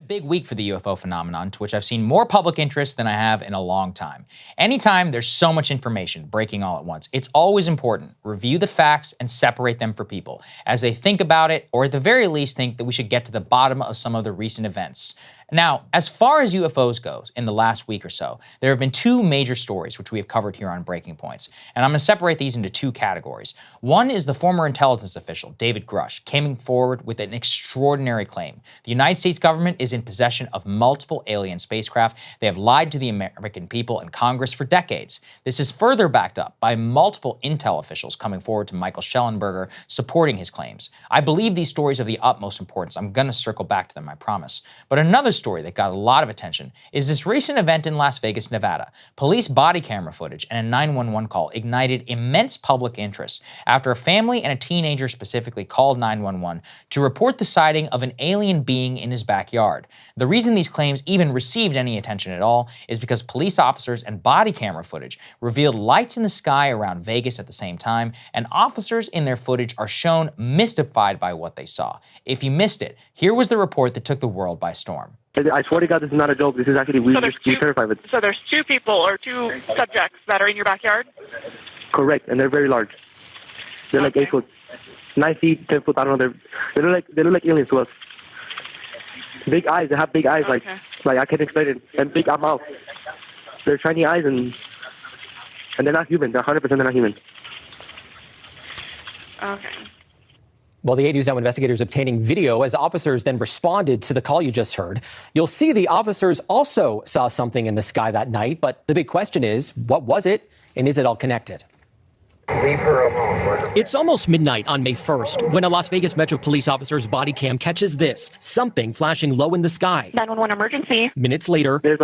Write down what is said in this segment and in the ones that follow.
Big week for the UFO phenomenon, to which I've seen more public interest than I have in a long time. Anytime there's so much information breaking all at once, it's always important. Review the facts and separate them for people as they think about it, or at the very least think that we should get to the bottom of some of the recent events. Now, as far as UFOs goes, in the last week or so, there have been two major stories which we have covered here on Breaking Points, and I'm going to separate these into two categories. One is the former intelligence official, David Grush, came forward with an extraordinary claim. The United States government is in possession of multiple alien spacecraft. They have lied to the American people and Congress for decades. This is further backed up by multiple intel officials coming forward to Michael Schellenberger supporting his claims. I believe these stories are of the utmost importance. I'm going to circle back to them, I promise. But another story that got a lot of attention is this recent event in Las Vegas, Nevada. Police body camera footage and a 911 call ignited immense public interest after a family and a teenager specifically called 911 to report the sighting of an alien being in his backyard. The reason these claims even received any attention at all is because police officers and body camera footage revealed lights in the sky around Vegas at the same time, and officers in their footage are shown mystified by what they saw. If you missed it, here was the report that took the world by storm. I swear to God, this is not a joke. This is actually, we terrified with. So there's two people or two subjects that are in your backyard? Correct, and they're very large. They're like 8 foot, 9 feet, 10 foot. I don't know. They look like aliens to us. Big eyes. They have big eyes, like I can't explain it. And big mouth. They're shiny eyes, and they're not human. They're 100% they're not human. Okay. Well, the 8 News Now investigators obtaining video as officers then responded to the call you just heard. You'll see the officers also saw something in the sky that night, but the big question is, what was it, and is it all connected? Leave her alone. It's almost midnight on May 1st when a Las Vegas Metro police officer's body cam catches this, something flashing low in the sky. 911 emergency. Minutes later, there's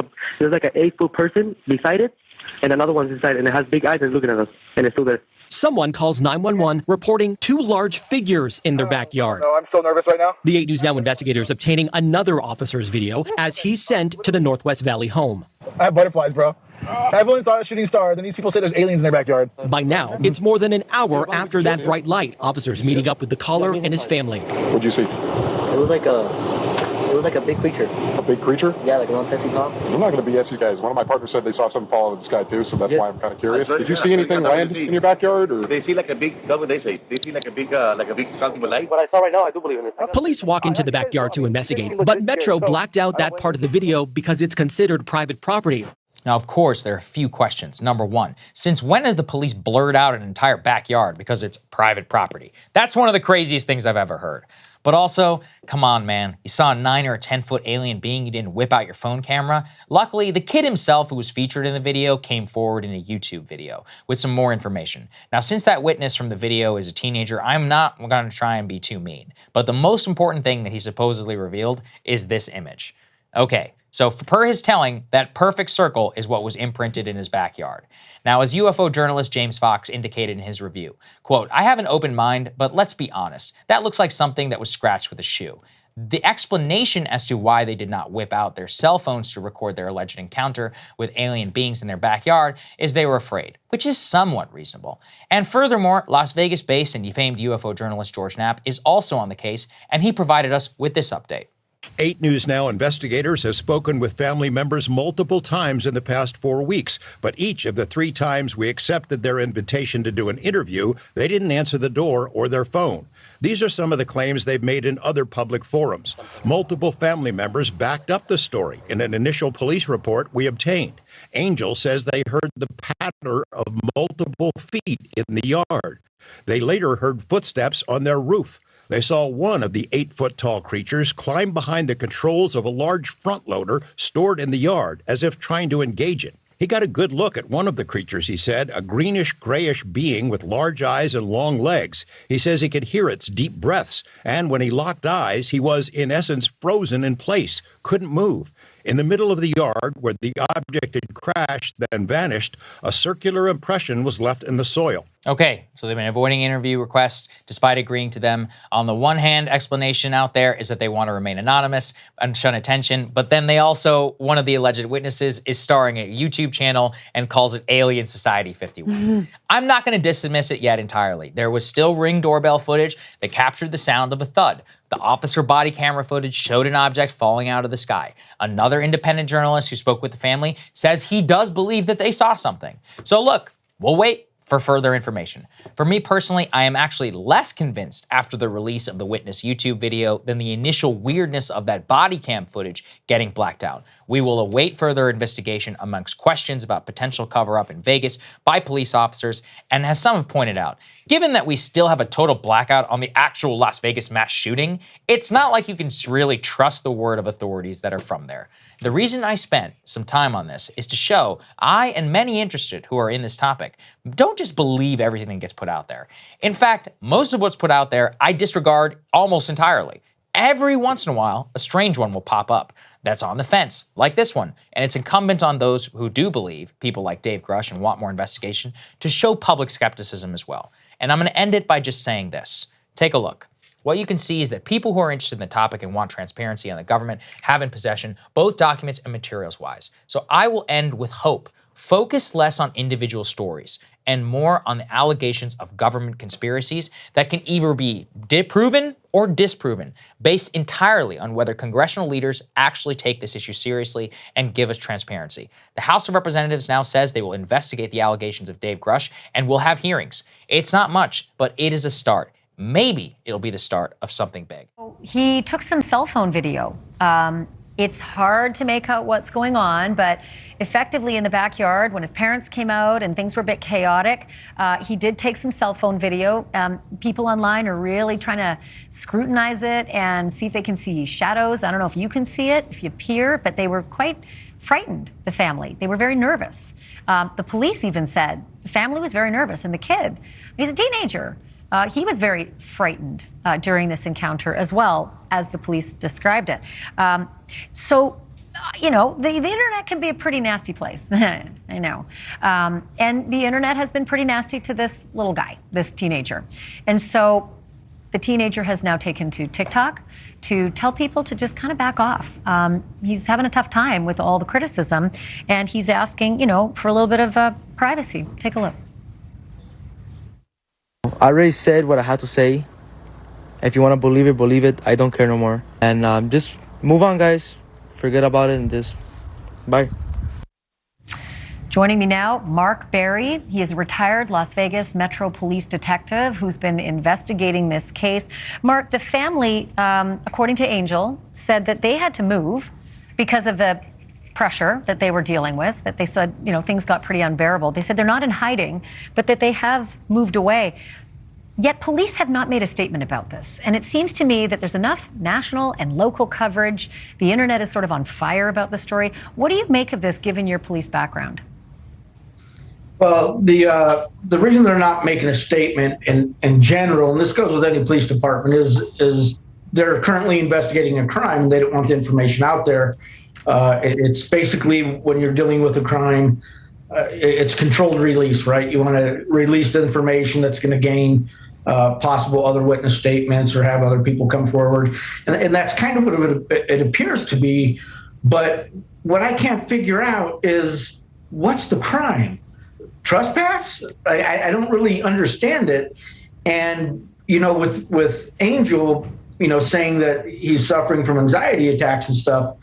like an 8 foot person beside it, and another one's inside, and it has big eyes and looking at us, and it's still there. someone calls 911 reporting two large figures in their backyard. No, I'm so nervous right now. The 8 News Now investigators obtaining another officer's video as he's sent to the Northwest Valley home. I have butterflies, bro. Everyone saw a shooting star, then these people say there's aliens in their backyard. By now, it's more than an hour after that bright light. Officers meeting up with the caller and his family. What'd you see? It was like a big creature. A big creature? Yeah, like 1 feet tall. I'm not going to BS you guys. One of my partners said they saw something fall out of the sky too, so that's why I'm kind of curious. Did you see anything land in your backyard? Or? They see like a big, that's what they say. They see like a big something with light. What I saw right now, I do believe in it. Police walk into the backyard to investigate, but Metro blacked out that part of the video because it's considered private property. Now, of course, there are a few questions. Number one, since when has the police blurred out an entire backyard because it's private property? That's one of the craziest things I've ever heard. But also, come on, man. You saw a 9 or a 10-foot alien being, you didn't whip out your phone camera. Luckily, the kid himself who was featured in the video came forward in a YouTube video with some more information. Now, since that witness from the video is a teenager, I'm not going to try and be too mean. But the most important thing that he supposedly revealed is this image. Okay, so per his telling, that perfect circle is what was imprinted in his backyard. Now, as UFO journalist James Fox indicated in his review, quote, "I have an open mind, but let's be honest, that looks like something that was scratched with a shoe. The explanation as to why they did not whip out their cell phones to record their alleged encounter with alien beings in their backyard is they were afraid, which is somewhat reasonable. And furthermore, Las Vegas-based and famed UFO journalist George Knapp is also on the case, and he provided us with this update. 8 News Now investigators have spoken with family members multiple times in the past 4 weeks, but each of the 3 times we accepted their invitation to do an interview, they didn't answer the door or their phone. These are some of the claims they've made in other public forums. Multiple family members backed up the story in an initial police report we obtained. Angel says they heard the patter of multiple feet in the yard. They later heard footsteps on their roof. They saw one of the 8-foot-tall creatures climb behind the controls of a large front loader stored in the yard as if trying to engage it. He got a good look at one of the creatures, he said, a greenish-grayish being with large eyes and long legs. He says he could hear its deep breaths, and when he locked eyes, he was, in essence, frozen in place, couldn't move. In the middle of the yard, where the object had crashed, then vanished, a circular impression was left in the soil. Okay, so they've been avoiding interview requests despite agreeing to them. On the one hand, explanation out there is that they want to remain anonymous and shun attention, but then they also, one of the alleged witnesses is starring a YouTube channel and calls it Alien Society 51. I'm not going to dismiss it yet entirely. There was still Ring doorbell footage that captured the sound of a thud. The officer body camera footage showed an object falling out of the sky. Another independent journalist who spoke with the family says he does believe that they saw something. So look, we'll wait for further information. For me personally, I am actually less convinced after the release of the witness YouTube video than the initial weirdness of that body cam footage getting blacked out. We will await further investigation amongst questions about potential cover-up in Vegas by police officers, and as some have pointed out, given that we still have a total blackout on the actual Las Vegas mass shooting, it's not like you can really trust the word of authorities that are from there. The reason I spent some time on this is to show I and many interested who are in this topic don't just believe everything that gets put out there. In fact, most of what's put out there I disregard almost entirely. Every once in a while, a strange one will pop up that's on the fence, like this one, and it's incumbent on those who do believe, people like Dave Grush, and want more investigation, to show public skepticism as well. And I'm going to end it by just saying this. Take a look. What you can see is that people who are interested in the topic and want transparency on the government have in possession both documents and materials-wise. So I will end with hope. Focus less on individual stories and more on the allegations of government conspiracies that can either be proven or disproven, based entirely on whether congressional leaders actually take this issue seriously and give us transparency. The House of Representatives now says they will investigate the allegations of Dave Grush and will have hearings. It's not much, but it is a start. Maybe it'll be the start of something big. He took some cell phone video. It's hard to make out what's going on, but effectively in the backyard, when his parents came out and things were a bit chaotic, he did take some cell phone video. People online are really trying to scrutinize it and see if they can see shadows. I don't know if you can see it, if you peer, but they were quite frightened, the family. They were very nervous. The police even said the family was very nervous, and the kid, he's a teenager. He was very frightened during this encounter as well, as the police described it. You know, the internet can be a pretty nasty place. I know. And the internet has been pretty nasty to this little guy, this teenager. And so the teenager has now taken to TikTok to tell people to just kind of back off. He's having a tough time with all the criticism, and he's asking, you know, for a little bit of privacy. Take a look. I already said what I had to say. If you want to believe it, believe it. I don't care no more. And just move on, guys. Forget about it and just bye. Joining me now, Mark Berry. He is a retired Las Vegas Metro Police detective who's been investigating this case. Mark, the family, according to Angel, said that they had to move because of the pressure that they were dealing with, that they said, you know, things got pretty unbearable. They said they're not in hiding, but that they have moved away. Yet police have not made a statement about this. And it seems to me that there's enough national and local coverage. The internet is sort of on fire about the story. What do you make of this, given your police background? Well, the reason they're not making a statement in general, and this goes with any police department, is they're currently investigating a crime. They don't want the information out there. It's basically, when you're dealing with a crime, it's controlled release, right? You want to release the information that's going to gain possible other witness statements or have other people come forward. And that's kind of what it appears to be. But what I can't figure out is, what's the crime? Trespass? I don't really understand it. And, you know, with Angel, you know, saying that he's suffering from anxiety attacks and stuff,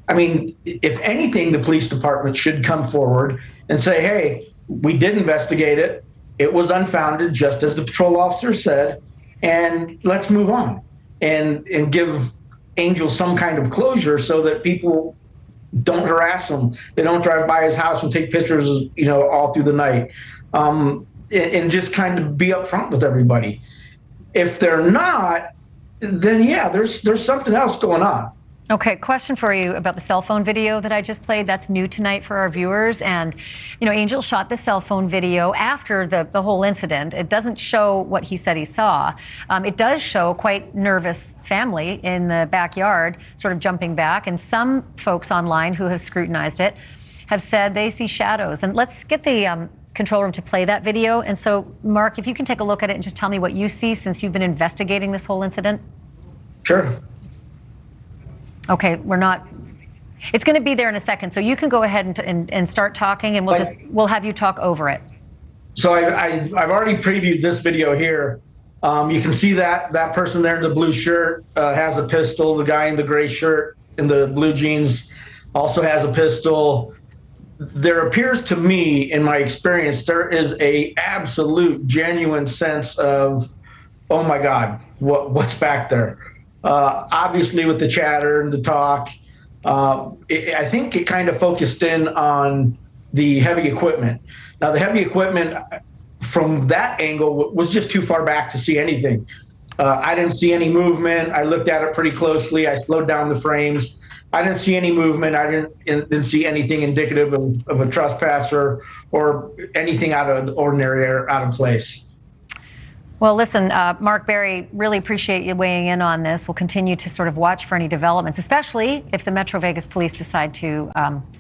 I mean, if anything, the police department should come forward and say, hey, we did investigate it. It was unfounded, just as the patrol officer said, and let's move on and give Angel some kind of closure so that people don't harass him. They don't drive by his house and take pictures, you know, all through the night, and just kind of be upfront with everybody. If they're not, then yeah, there's something else going on. Okay, question for you about the cell phone video that I just played. That's new tonight for our viewers. And, you know, Angel shot the cell phone video after the whole incident. It doesn't show what he said he saw. It does show a quite nervous family in the backyard, sort of jumping back. And some folks online who have scrutinized it have said they see shadows. And let's get the control room to play that video. And so, Mark, if you can take a look at it and just tell me what you see since you've been investigating this whole incident. Sure. Okay, it's going to be there in a second, so you can go ahead and start talking, and we'll have you talk over it. So I've already previewed this video here. You can see that person there in the blue shirt has a pistol. The guy in the gray shirt in the blue jeans also has a pistol. There appears to me, in my experience, there is a absolute genuine sense of, oh my God, what's back there? Obviously, with the chatter and the talk, I think it kind of focused in on the heavy equipment. Now, the heavy equipment from that angle was just too far back to see anything. I didn't see any movement. I looked at it pretty closely. I slowed down the frames. I didn't see any movement. I didn't see anything indicative of a trespasser or anything out of the ordinary or out of place. Well, listen, Mark Barry, really appreciate you weighing in on this. We'll continue to sort of watch for any developments, especially if the Metro Vegas police decide to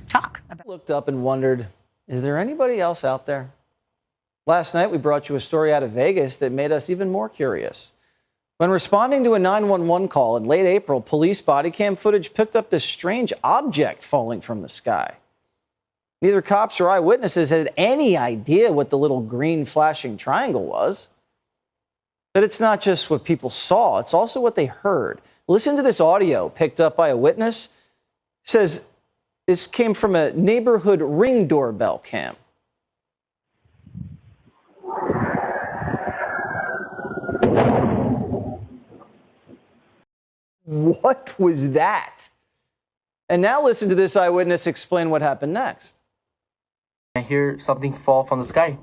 talk about. Looked up and wondered, is there anybody else out there? Last night, we brought you a story out of Vegas that made us even more curious. When responding to a 911 call in late April, police body cam footage picked up this strange object falling from the sky. Neither cops or eyewitnesses had any idea what the little green flashing triangle was. But it's not just what people saw, it's also what they heard. Listen to this audio picked up by a witness. It says this came from a neighborhood Ring doorbell cam. What was that? And now listen to this eyewitness explain what happened next. I hear something fall from the sky.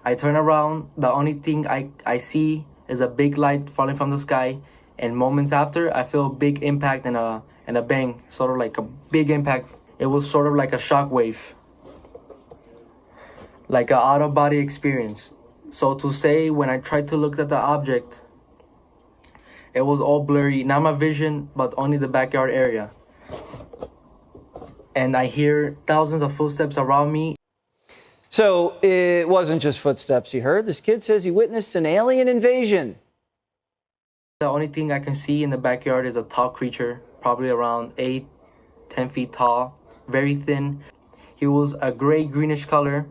I turn around, the only thing I see is a big light falling from the sky, and moments after, I feel a big impact and a bang, sort of like a big impact. It was sort of like a shock wave, like an out-of-body experience. So to say, when I tried to look at the object, it was all blurry, not my vision, but only the backyard area. And I hear thousands of footsteps around me. So it wasn't just footsteps he heard. This kid says he witnessed an alien invasion. The only thing I can see in the backyard is a tall creature, probably around 8-10 feet tall, very thin. He was a gray-greenish color,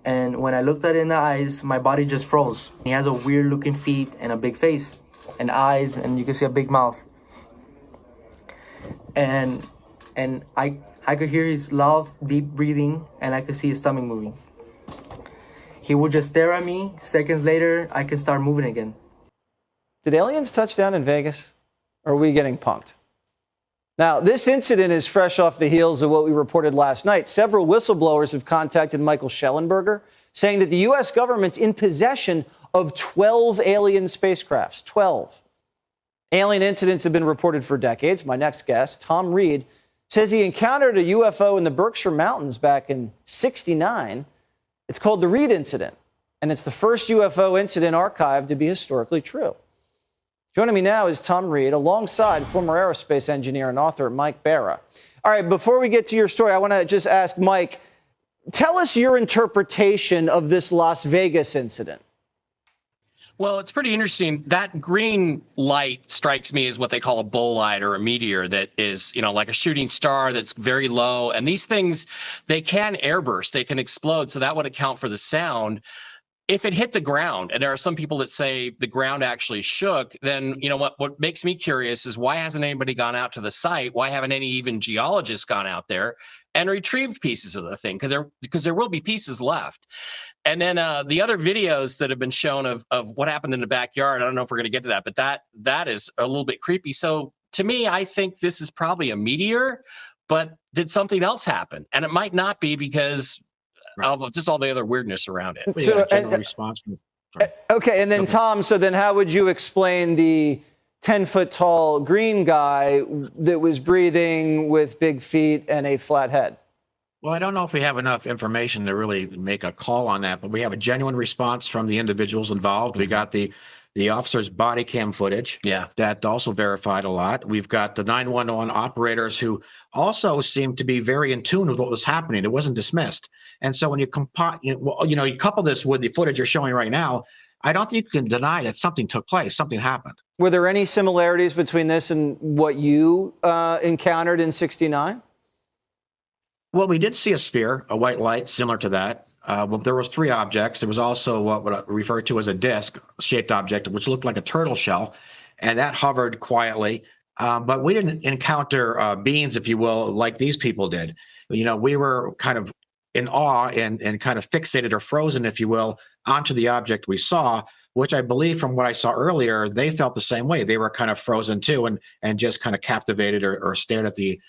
and when I looked at it in the eyes, my body just froze. He has a weird-looking feet and a big face, and eyes, and you can see a big mouth. And I could hear his loud, deep breathing, and I could see his stomach moving. He would just stare at me. Seconds later, I could start moving again. Did aliens touch down in Vegas? Or are we getting punked? Now, this incident is fresh off the heels of what we reported last night. Several whistleblowers have contacted Michael Schellenberger, saying that the U.S. government's in possession of 12 alien spacecrafts. 12. Alien incidents have been reported for decades. My next guest, Tom Reed, says he encountered a UFO in the Berkshire Mountains back in '69. It's called the Reed Incident, and it's the first UFO incident archived to be historically true. Joining me now is Tom Reed, alongside former aerospace engineer and author Mike Barra. All right, before we get to your story, I want to just ask Mike, tell us your interpretation of this Las Vegas incident. Well, it's pretty interesting. That green light strikes me as what they call a bolide or a meteor that is, like a shooting star that's very low. And these things, they can airburst, they can explode. So that would account for the sound. If it hit the ground, and there are some people that say the ground actually shook, then what makes me curious is why hasn't anybody gone out to the site? Why haven't any even geologists gone out there and retrieved pieces of the thing? Because there will be pieces left. And then the other videos that have been shown of what happened in the backyard, I don't know if we're going to get to that, but that is a little bit creepy. So to me, I think this is probably a meteor, but did something else happen? And it might not be because of just all the other weirdness around it. So, response from okay, and then Tom, so then how would you explain the 10-foot tall green guy that was breathing with big feet and a flat head? Well, I don't know if we have enough information to really make a call on that, but we have a genuine response from the individuals involved. We got the officer's body cam footage. Yeah. That also verified a lot. We've got the 911 operators who also seemed to be very in tune with what was happening. It wasn't dismissed. And so when you you couple this with the footage you're showing right now, I don't think you can deny that something took place, something happened. Were there any similarities between this and what you encountered in 69? Well, we did see a sphere, a white light similar to that. Well, there was 3 objects. There was also what I refer to as a disc-shaped object, which looked like a turtle shell, and that hovered quietly. But we didn't encounter beings, if you will, like these people did. We were kind of in awe and kind of fixated or frozen, if you will, onto the object we saw, which I believe from what I saw earlier, they felt the same way. They were kind of frozen too and just kind of captivated or stared at the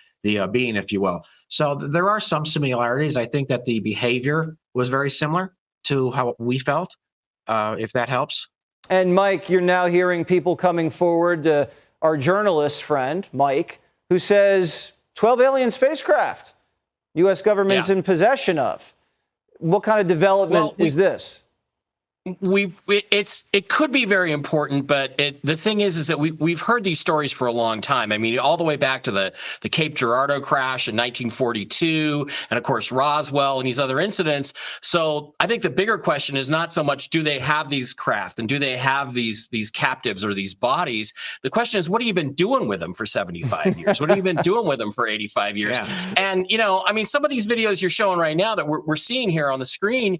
being, if you will. So there are some similarities. I think that the behavior was very similar to how we felt, if that helps. And Mike, you're now hearing people coming forward to our journalist friend, Mike, who says 12 alien spacecraft, U.S. government's in possession of. What kind of development is this? It could be very important, but the thing is that we've heard these stories for a long time. I mean, all the way back to the Cape Girardeau crash in 1942, and of course Roswell and these other incidents. So I think the bigger question is not so much do they have these craft and do they have these captives or these bodies. The question is, what have you been doing with them for 75 years? What have you been doing with them for 85 years? Yeah. And I mean, some of these videos you're showing right now that we're seeing here on the screen,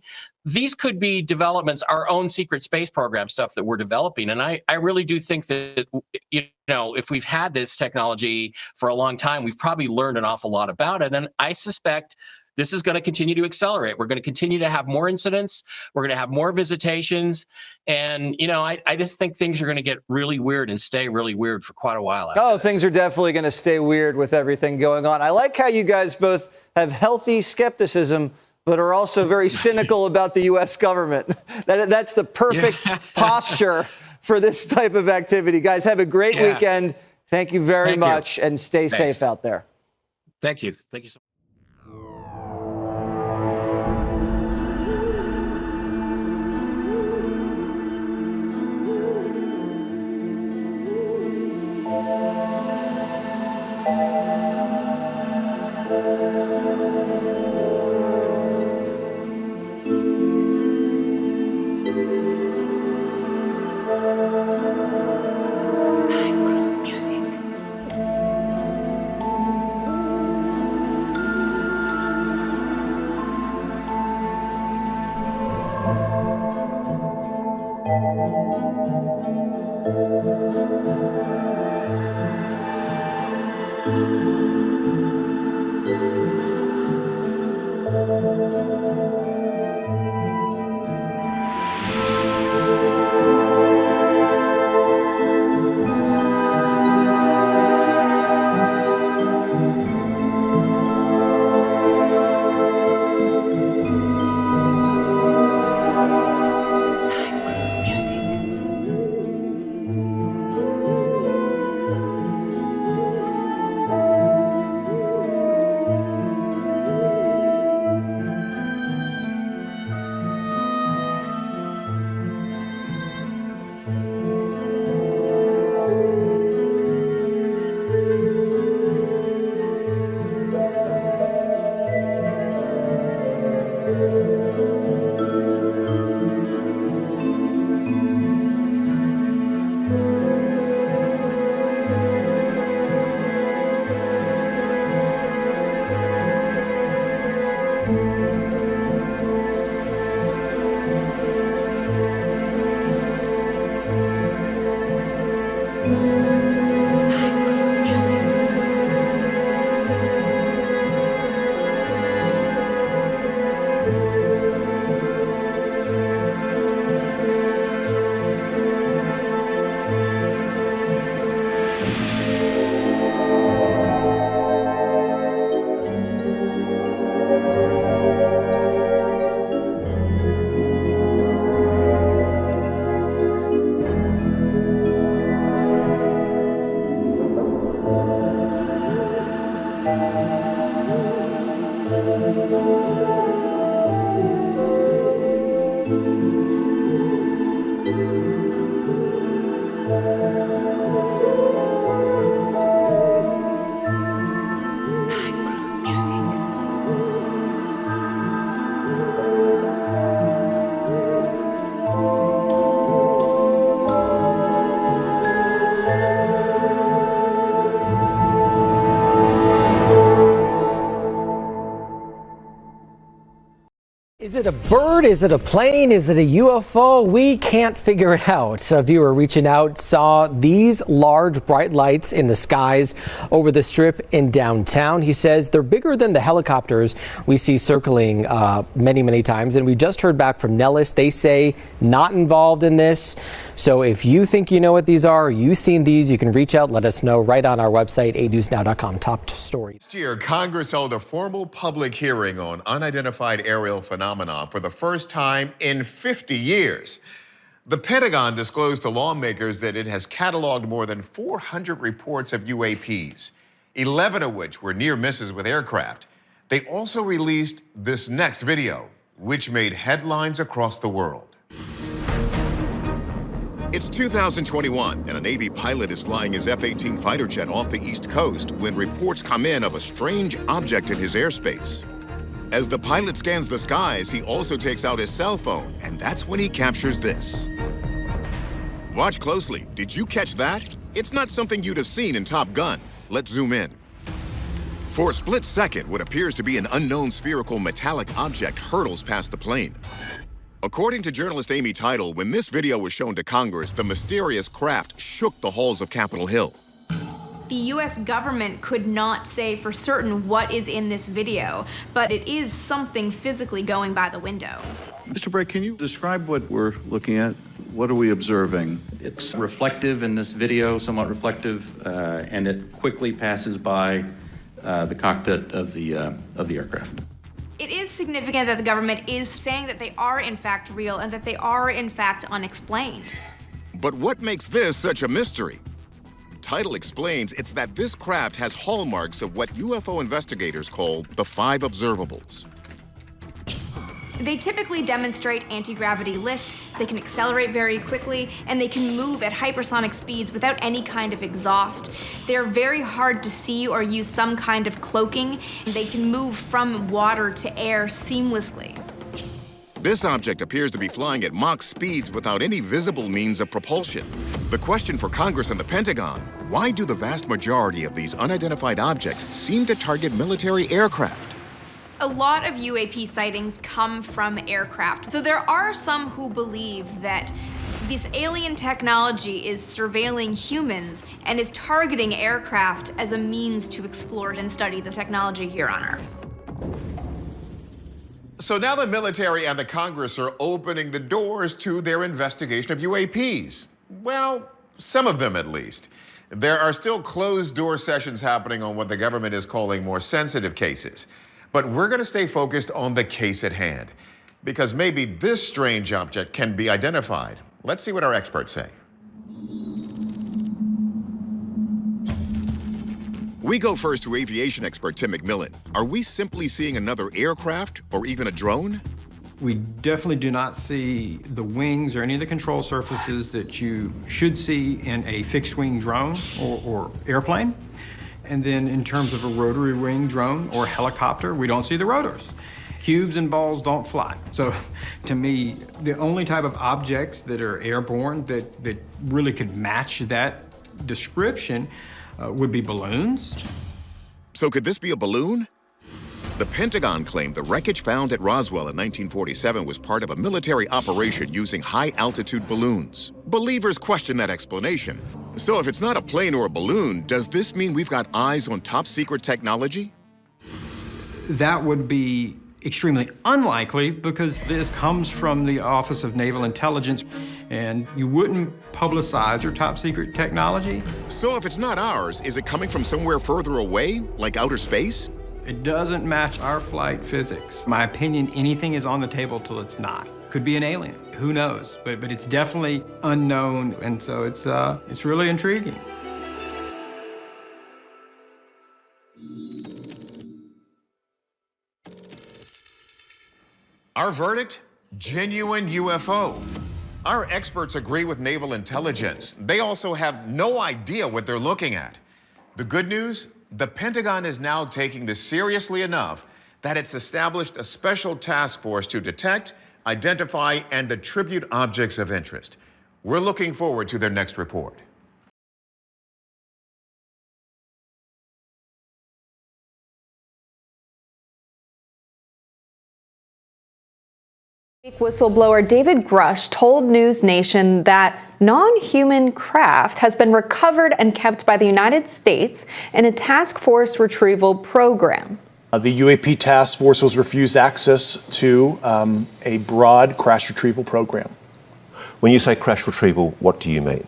these could be developments, our own secret space program stuff that we're developing. And I really do think that, if we've had this technology for a long time, we've probably learned an awful lot about it. And I suspect this is going to continue to accelerate. We're going to continue to have more incidents. We're going to have more visitations. And, I just think things are going to get really weird and stay really weird for quite a while. Things are definitely going to stay weird with everything going on. I like how you guys both have healthy skepticism, but are also very cynical about the U.S. government. That's the perfect posture for this type of activity. Guys, have a great weekend. Thank you very much, and stay safe out there. Thank you. Thank you so much. Music. it a bird? Is it a plane? Is it a UFO? We can't figure it out. A viewer reaching out saw these large bright lights in the skies over the strip in downtown. He says they're bigger than the helicopters we see circling many times. And we just heard back from Nellis. They say not involved in this. So if you think you know what these are, or you've seen these, you can reach out. Let us know right on our website, ANewsNow.com. Top story. Last year, Congress held a formal public hearing on unidentified aerial phenomena for the first time in 50 years. The Pentagon disclosed to lawmakers that it has cataloged more than 400 reports of UAPs, 11 of which were near misses with aircraft. They also released this next video, which made headlines across the world. It's 2021, and a Navy pilot is flying his F-18 fighter jet off the East Coast when reports come in of a strange object in his airspace. As the pilot scans the skies, he also takes out his cell phone, and that's when he captures this. Watch closely. Did you catch that? It's not something you'd have seen in Top Gun. Let's zoom in. For a split second, what appears to be an unknown spherical metallic object hurtles past the plane. According to journalist Amy Title, when this video was shown to Congress, the mysterious craft shook the halls of Capitol Hill. The U.S. government could not say for certain what is in this video, but it is something physically going by the window. Mr. Bray, can you describe what we're looking at? What are we observing? It's reflective in this video, somewhat reflective, and it quickly passes by the cockpit of the aircraft. It is significant that the government is saying that they are in fact real and that they are in fact unexplained. But what makes this such a mystery? Title explains it's that this craft has hallmarks of what UFO investigators call the 5 observables. They typically demonstrate anti-gravity lift, they can accelerate very quickly, and they can move at hypersonic speeds without any kind of exhaust. They're very hard to see or use some kind of cloaking. They can move from water to air seamlessly. This object appears to be flying at Mach speeds without any visible means of propulsion. The question for Congress and the Pentagon, why do the vast majority of these unidentified objects seem to target military aircraft? A lot of UAP sightings come from aircraft. So there are some who believe that this alien technology is surveilling humans and is targeting aircraft as a means to explore and study the technology here on Earth. So now the military and the Congress are opening the doors to their investigation of UAPs. Well, some of them at least. There are still closed-door sessions happening on what the government is calling more sensitive cases. But we're going to stay focused on the case at hand, because maybe this strange object can be identified. Let's see what our experts say. We go first to aviation expert Tim McMillan. Are we simply seeing another aircraft or even a drone? We definitely do not see the wings or any of the control surfaces that you should see in a fixed-wing drone or airplane. And then in terms of a rotary wing drone or helicopter, we don't see the rotors. Cubes and balls don't fly. So to me, the only type of objects that are airborne that really could match that description would be balloons. So could this be a balloon? The Pentagon claimed the wreckage found at Roswell in 1947 was part of a military operation using high-altitude balloons. Believers question that explanation. So if it's not a plane or a balloon, does this mean we've got eyes on top-secret technology? That would be extremely unlikely because this comes from the Office of Naval Intelligence, and you wouldn't publicize your top-secret technology. So if it's not ours, is it coming from somewhere further away, like outer space? It doesn't match our flight physics. My opinion, anything is on the table till it's not. Could be an alien, who knows? But it's definitely unknown, and so it's really intriguing. Our verdict? Genuine UFO. Our experts agree with naval intelligence. They also have no idea what they're looking at. The good news? The Pentagon is now taking this seriously enough that it's established a special task force to detect, identify, and attribute objects of interest. We're looking forward to their next report. Whistleblower David Grush told News Nation that non-human craft has been recovered and kept by the United States in a task force retrieval program. The UAP task force was refused access to a broad crash retrieval program. When you say crash retrieval, what do you mean?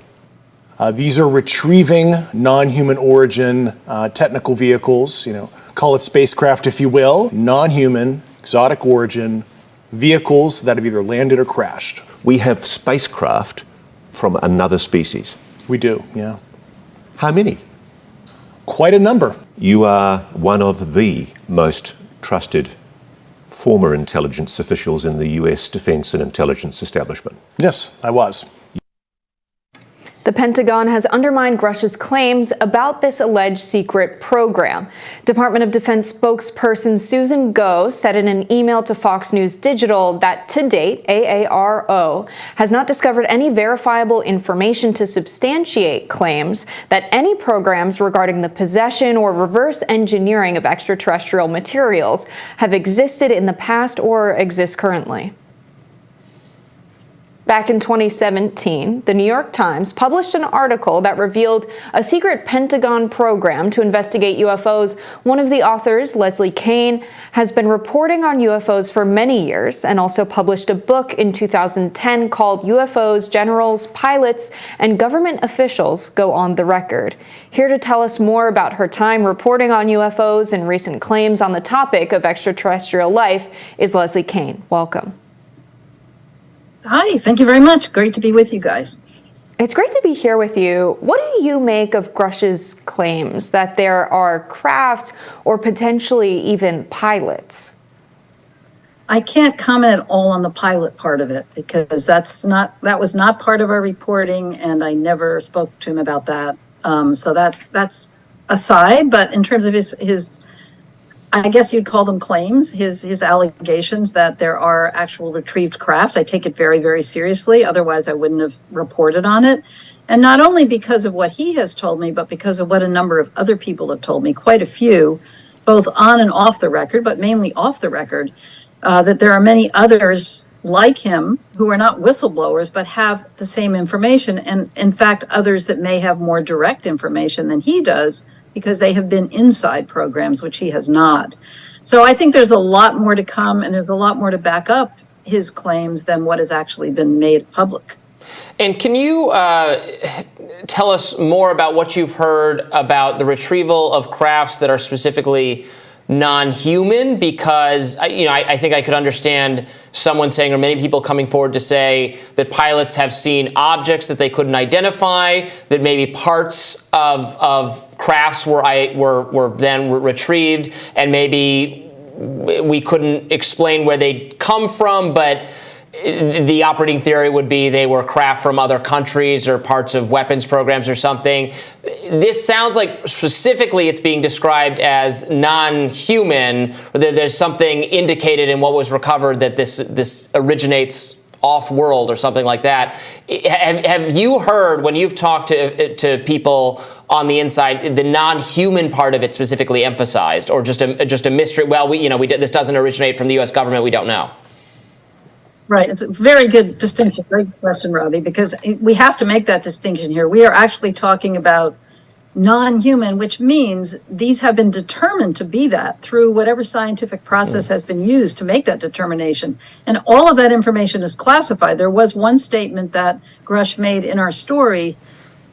These are retrieving non-human origin technical vehicles, call it spacecraft if you will, non-human, exotic origin vehicles that have either landed or crashed. We have spacecraft from another species. We do, yeah. How many? Quite a number. You are one of the most trusted former intelligence officials in the US defense and intelligence establishment. Yes, I was. The Pentagon has undermined Grush's claims about this alleged secret program. Department of Defense spokesperson Susan Goh said in an email to Fox News Digital that to date, AARO has not discovered any verifiable information to substantiate claims that any programs regarding the possession or reverse engineering of extraterrestrial materials have existed in the past or exist currently. Back in 2017, the New York Times published an article that revealed a secret Pentagon program to investigate UFOs. One of the authors, Leslie Kean, has been reporting on UFOs for many years and also published a book in 2010 called UFOs, Generals, Pilots, and Government Officials Go on the Record. Here to tell us more about her time reporting on UFOs and recent claims on the topic of extraterrestrial life is Leslie Kean. Welcome. Hi, thank you very much. Great to be with you guys. It's great to be here with you. What do you make of Grush's claims that there are craft or potentially even pilots? I can't comment at all on the pilot part of it because that was not part of our reporting, and I never spoke to him about that. So that's aside. But in terms of his I guess you'd call them claims, his allegations that there are actual retrieved craft. I take it very, very seriously. Otherwise, I wouldn't have reported on it. And not only because of what he has told me, but because of what a number of other people have told me, quite a few, both on and off the record, but mainly off the record, that there are many others like him who are not whistleblowers, but have the same information. And in fact, others that may have more direct information than he does, because they have been inside programs, which he has not. So I think there's a lot more to come, and there's a lot more to back up his claims than what has actually been made public. And can you tell us more about what you've heard about the retrieval of crafts that are specifically non-human? Because I think I could understand someone saying, or many people coming forward to say, that pilots have seen objects that they couldn't identify, that maybe parts of crafts were then retrieved, and maybe we couldn't explain where they'd come from, but the operating theory would be they were craft from other countries or parts of weapons programs or something. This sounds like specifically it's being described as non-human, or that there's something indicated in what was recovered that this originates off-world or something like that. Have you heard, when you've talked to people on the inside, the non-human part of it specifically emphasized, or just a mystery? Well, this doesn't originate from the U.S. government. We don't know. Right. It's a very good distinction. Great question, Robbie, because we have to make that distinction here. We are actually talking about non-human, which means these have been determined to be that through whatever scientific process has been used to make that determination. And all of that information is classified. There was one statement that Grush made in our story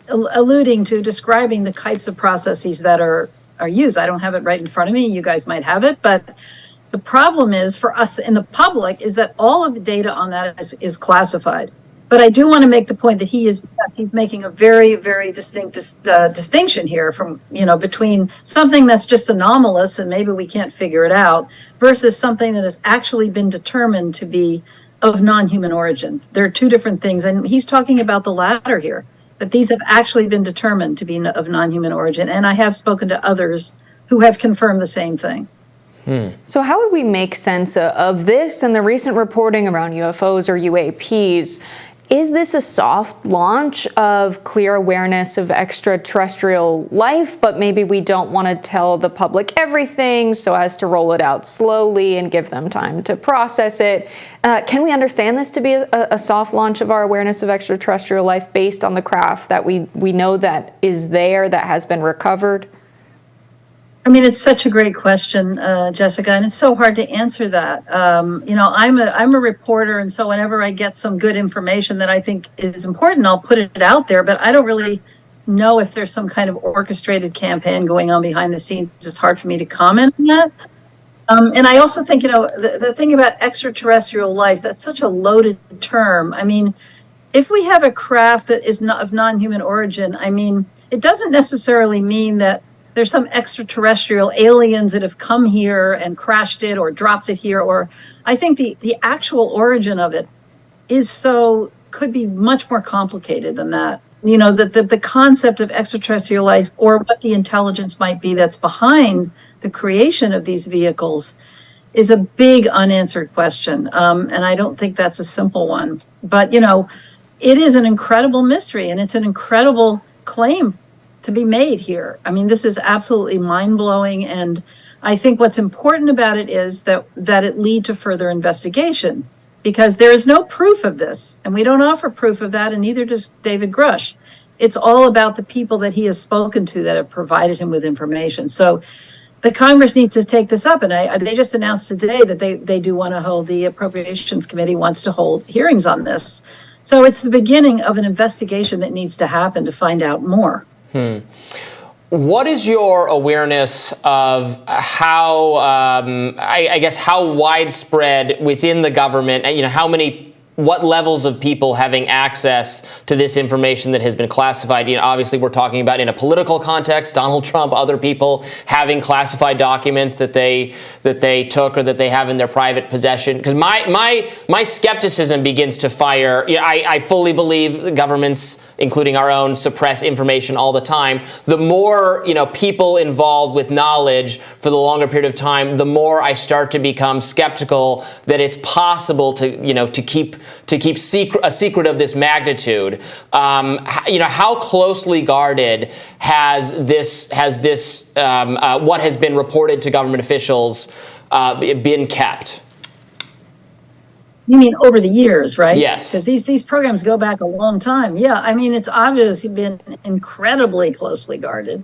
alluding to describing the types of processes that are used. I don't have it right in front of me. You guys might have it, but the problem is for us in the public is that all of the data on that is classified. But I do want to make the point that he's making a very, very distinct distinction here from, between something that's just anomalous and maybe we can't figure it out versus something that has actually been determined to be of non-human origin. There are two different things. And he's talking about the latter here, that these have actually been determined to be of non-human origin. And I have spoken to others who have confirmed the same thing. So how would we make sense of this and the recent reporting around UFOs or UAPs? Is this a soft launch of clear awareness of extraterrestrial life, but maybe we don't want to tell the public everything so as to roll it out slowly and give them time to process it? Can we understand this to be a soft launch of our awareness of extraterrestrial life based on the craft that we know that is there, that has been recovered? I mean, it's such a great question, Jessica, and it's so hard to answer that. You know, I'm a reporter, and so whenever I get some good information that I think is important, I'll put it out there. But I don't really know if there's some kind of orchestrated campaign going on behind the scenes. It's hard for me to comment on that. And I also think, you know, the thing about extraterrestrial life, that's such a loaded term. I mean, if we have a craft that is not of non-human origin, I mean, it doesn't necessarily mean that there's some extraterrestrial aliens that have come here and crashed it or dropped it here. Or I think the actual origin of it could be much more complicated than that. You know, the concept of extraterrestrial life or what the intelligence might be that's behind the creation of these vehicles is a big unanswered question. And I don't think that's a simple one. But, you know, it is an incredible mystery, and it's an incredible claim to be made here. I mean, this is absolutely mind-blowing, and I think what's important about it is that it lead to further investigation, because there is no proof of this, and we don't offer proof of that, and neither does David Grush. It's all about the people that he has spoken to that have provided him with information. So the Congress needs to take this up, and they just announced today that they do want to hold, the Appropriations Committee wants to hold hearings on this. So it's the beginning of an investigation that needs to happen to find out more. What is your awareness of how, I guess, how widespread within the government, you know, what levels of people having access to this information that has been classified? You know, obviously, we're talking about in a political context, Donald Trump, other people having classified documents that they took or that they have in their private possession. Because my skepticism begins to fire. You know, I fully believe governments, including our own, suppress information all the time. The more, you know, people involved with knowledge for the longer period of time, the more I start to become skeptical that it's possible to, you know, to keep a secret of this magnitude. You know, how closely guarded has this what has been reported to government officials been kept? You mean over the years, right? Yes. Because these programs go back a long time. Yeah, I mean, it's obviously been incredibly closely guarded.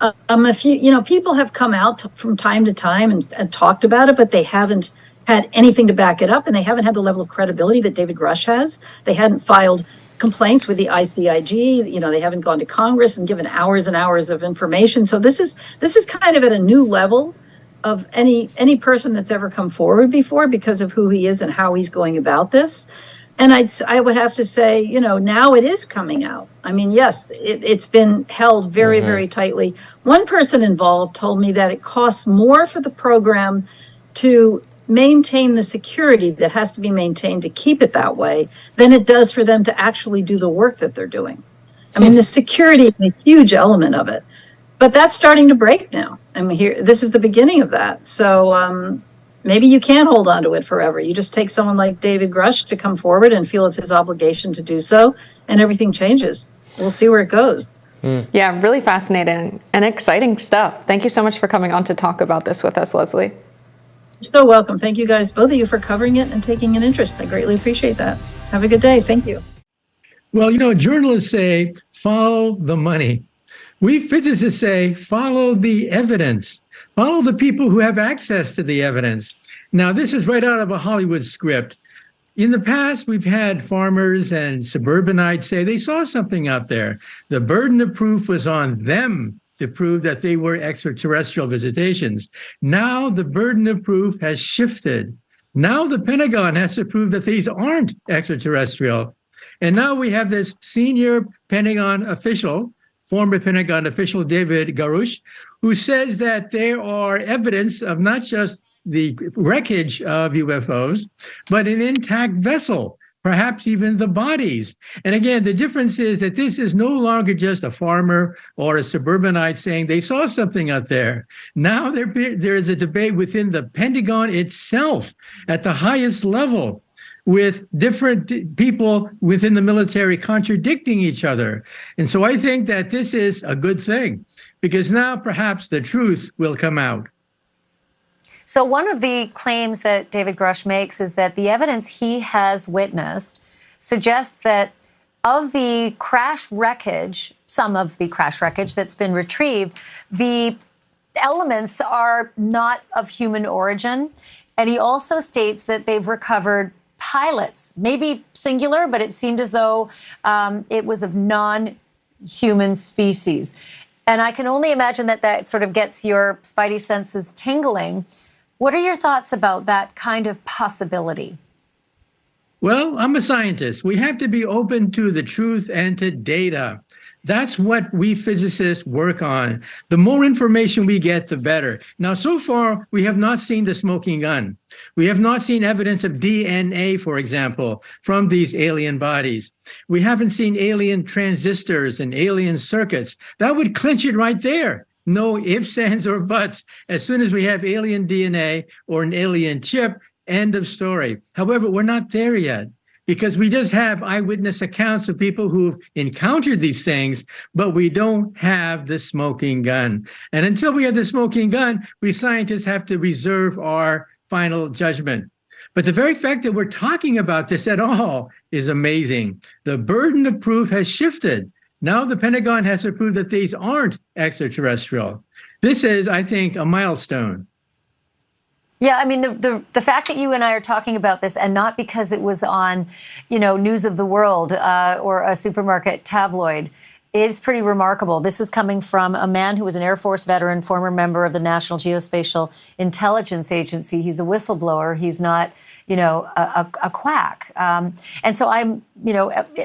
A few, you know, people have come out from time to time and talked about it, but they haven't had anything to back it up, and they haven't had the level of credibility that David Grush has. They hadn't filed complaints with the ICIG. You know, they haven't gone to Congress and given hours and hours of information. So this is kind of at a new level of any person that's ever come forward before, because of who he is and how he's going about this. And I would have to say, you know, now it is coming out. I mean, yes, it's been held very, very tightly. One person involved told me that it costs more for the program to maintain the security that has to be maintained to keep it that way than it does for them to actually do the work that they're doing. I mean, the security is a huge element of it, but that's starting to break now. I mean, this is the beginning of that. So maybe you can't hold on to it forever. You just take someone like David Grush to come forward and feel it's his obligation to do so, and everything changes. We'll see where it goes. Yeah, really fascinating and exciting stuff. Thank you so much for coming on to talk about this with us, Leslie. You're so welcome. Thank you guys, both of you, for covering it and taking an interest. I greatly appreciate that. Have a good day. Thank you. Well, you know, journalists say, follow the money. We physicists say, follow the evidence. Follow the people who have access to the evidence. Now, this is right out of a Hollywood script. In the past, we've had farmers and suburbanites say they saw something out there. The burden of proof was on them to prove that they were extraterrestrial visitations. Now the burden of proof has shifted. Now the Pentagon has to prove that these aren't extraterrestrial. And now we have this senior Pentagon official, former Pentagon official David Grush, who says that there are evidence of not just the wreckage of UFOs, but an intact vessel, perhaps even the bodies. And again, the difference is that this is no longer just a farmer or a suburbanite saying they saw something out there. Now there is a debate within the Pentagon itself at the highest level, with different people within the military contradicting each other. And so I think that this is a good thing, because now perhaps the truth will come out. So one of the claims that David Grush makes is that the evidence he has witnessed suggests that of the crash wreckage, some of the crash wreckage that's been retrieved, the elements are not of human origin. And he also states that they've recovered pilots, maybe singular, but it seemed as though it was of non-human species. And I can only imagine that that sort of gets your spidey senses tingling. What are your thoughts about that kind of possibility? Well, I'm a scientist. We have to be open to the truth and to data. That's what we physicists work on. The more information we get, the better. Now, so far, we have not seen the smoking gun. We have not seen evidence of DNA, for example, from these alien bodies. We haven't seen alien transistors and alien circuits. That would clinch it right there. No ifs, ands, or buts. As soon as we have alien DNA or an alien chip, end of story. However, we're not there yet, because we just have eyewitness accounts of people who've encountered these things, but we don't have the smoking gun. And until we have the smoking gun, we scientists have to reserve our final judgment. But the very fact that we're talking about this at all is amazing. The burden of proof has shifted. Now the Pentagon has to prove that these aren't extraterrestrial. This is, I think, a milestone. Yeah, I mean, the fact that you and I are talking about this, and not because it was on, News of the World or a supermarket tabloid, is pretty remarkable. This is coming from a man who was an Air Force veteran, former member of the National Geospatial Intelligence Agency. He's a whistleblower. He's not, a quack. And so I'm,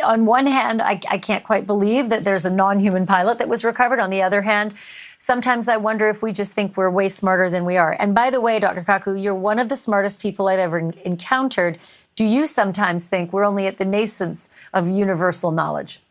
on one hand, I can't quite believe that there's a non-human pilot that was recovered. On the other hand, sometimes I wonder if we just think we're way smarter than we are. And by the way, Dr. Kaku, you're one of the smartest people I've ever encountered. Do you sometimes think we're only at the nascence of universal knowledge?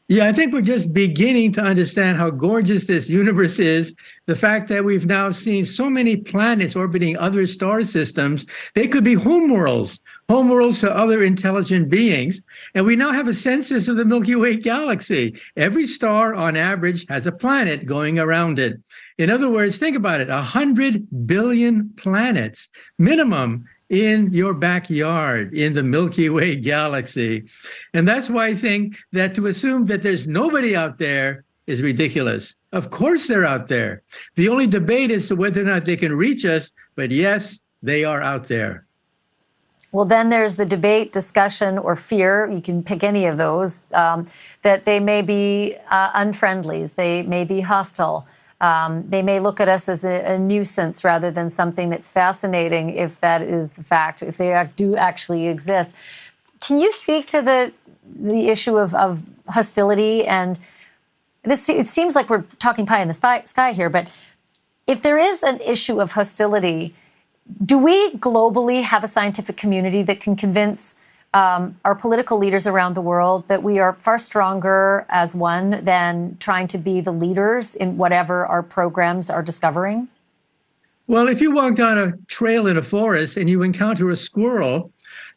Yeah, I think we're just beginning to understand how gorgeous this universe is. The fact that we've now seen so many planets orbiting other star systems, they could be homeworlds to other intelligent beings. And we now have a census of the Milky Way galaxy. Every star, on average, has a planet going around it. In other words, think about it, 100 billion planets minimum in your backyard in the Milky Way galaxy. And that's why I think that to assume that there's nobody out there is ridiculous. Of course they're out there. The only debate is to whether or not they can reach us, but yes, they are out there. Well, then there's the debate, discussion, or fear, you can pick any of those, that they may be unfriendlies, they may be hostile. They may look at us as a nuisance rather than something that's fascinating, if that is the fact, if they do actually exist. Can you speak to the issue of hostility? And this, it seems like we're talking pie in the sky here, but if there is an issue of hostility, do we globally have a scientific community that can convince our political leaders around the world that we are far stronger as one than trying to be the leaders in whatever our programs are discovering? Well, if you walk down a trail in a forest and you encounter a squirrel,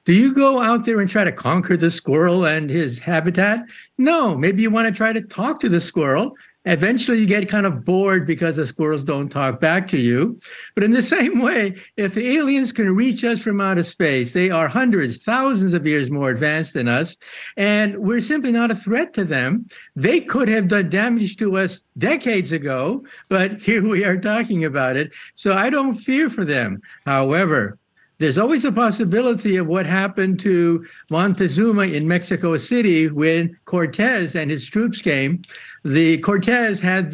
do you go out there and try to conquer the squirrel and his habitat? No, maybe you want to try to talk to the squirrel. Eventually, you get kind of bored because the squirrels don't talk back to you. But in the same way, if the aliens can reach us from outer space, they are hundreds, thousands of years more advanced than us, and we're simply not a threat to them. They could have done damage to us decades ago, but here we are talking about it. So I don't fear for them. However, there's always a possibility of what happened to Montezuma in Mexico City when Cortez and his troops came. The Cortez had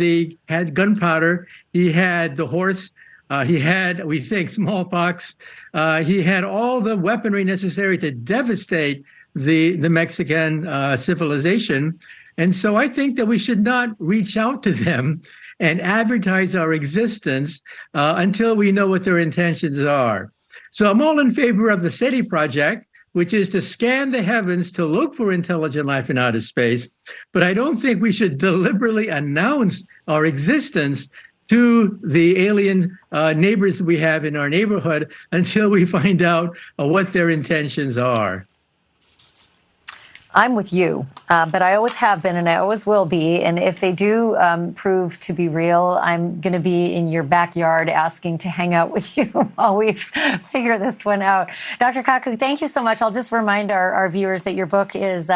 gunpowder, he had the horse, he had, we think, smallpox. He had all the weaponry necessary to devastate the Mexican civilization. And so I think that we should not reach out to them and advertise our existence until we know what their intentions are. So I'm all in favor of the SETI project, which is to scan the heavens to look for intelligent life in outer space. But I don't think we should deliberately announce our existence to the alien neighbors we have in our neighborhood until we find out what their intentions are. I'm with you, but I always have been and I always will be. And if they do prove to be real, I'm going to be in your backyard asking to hang out with you while we figure this one out. Dr. Kaku, thank you so much. I'll just remind our viewers that your book is